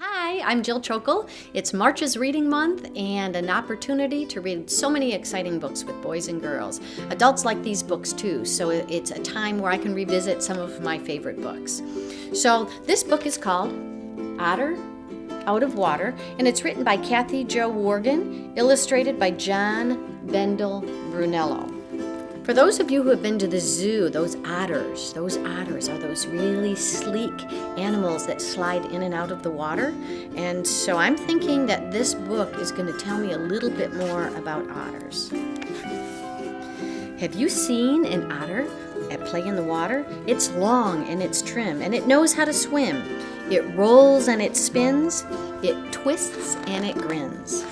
Hi, I'm Jill Chochol. It's March's Reading Month and an opportunity to read so many exciting books with boys and girls. Adults like these books too, so it's a time where I can revisit some of my favorite books. So this book is called Otter Out of Water, and it's written by Kathy-jo Wargin, illustrated by John Bendall-Brunello. For those of you who have been to the zoo, those otters are those really sleek animals that slide in and out of the water. And so I'm thinking that this book is going to tell me a little bit more about otters. Have you seen an otter at play in the water? It's long and it's trim and it knows how to swim. It rolls and it spins, it twists and it grins.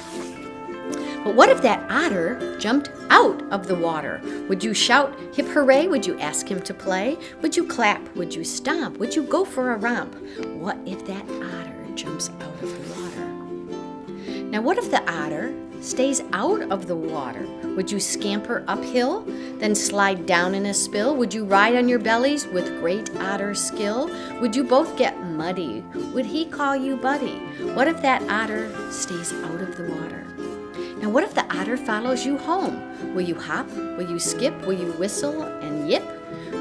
But what if that otter jumped out of the water? Would you shout, hip hooray? Would you ask him to play? Would you clap? Would you stomp? Would you go for a romp? What if that otter jumps out of the water? Now what if the otter stays out of the water? Would you scamper uphill, then slide down in a spill? Would you ride on your bellies with great otter skill? Would you both get muddy? Would he call you buddy? What if that otter stays out of the water? Now what if the otter follows you home? Will you hop? Will you skip? Will you whistle and yip?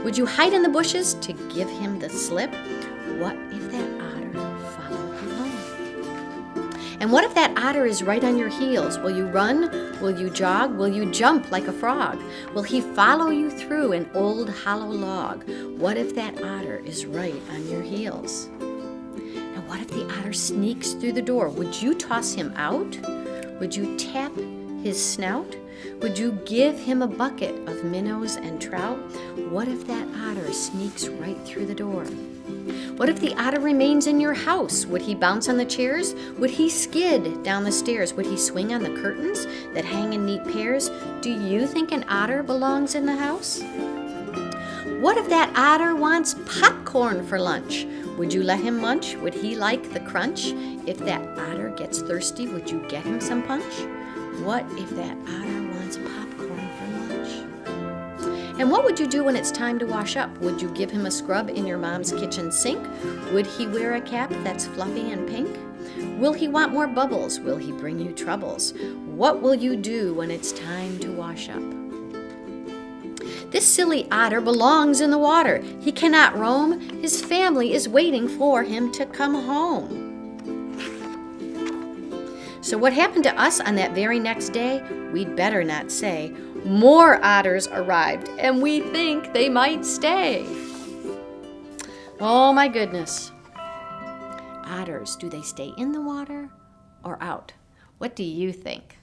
Would you hide in the bushes to give him the slip? What if that otter followed you home? And what if that otter is right on your heels? Will you run? Will you jog? Will you jump like a frog? Will he follow you through an old hollow log? What if that otter is right on your heels? Now what if the otter sneaks through the door? Would you toss him out? Would you tap his snout? Would you give him a bucket of minnows and trout? What if that otter sneaks right through the door? What if the otter remains in your house? Would he bounce on the chairs? Would he skid down the stairs? Would he swing on the curtains that hang in neat pairs? Do you think an otter belongs in the house? What if that otter wants popcorn for lunch? Would you let him munch? Would he like the crunch? If that otter gets thirsty, would you get him some punch? What if that otter wants popcorn for lunch? And what would you do when it's time to wash up? Would you give him a scrub in your mom's kitchen sink? Would he wear a cap that's fluffy and pink? Will he want more bubbles? Will he bring you troubles? What will you do when it's time to wash up? This silly otter belongs in the water. He cannot roam. His family is waiting for him to come home. So what happened to us on that very next day? We'd better not say. More otters arrived, and we think they might stay. Oh my goodness. Otters, do they stay in the water or out? What do you think?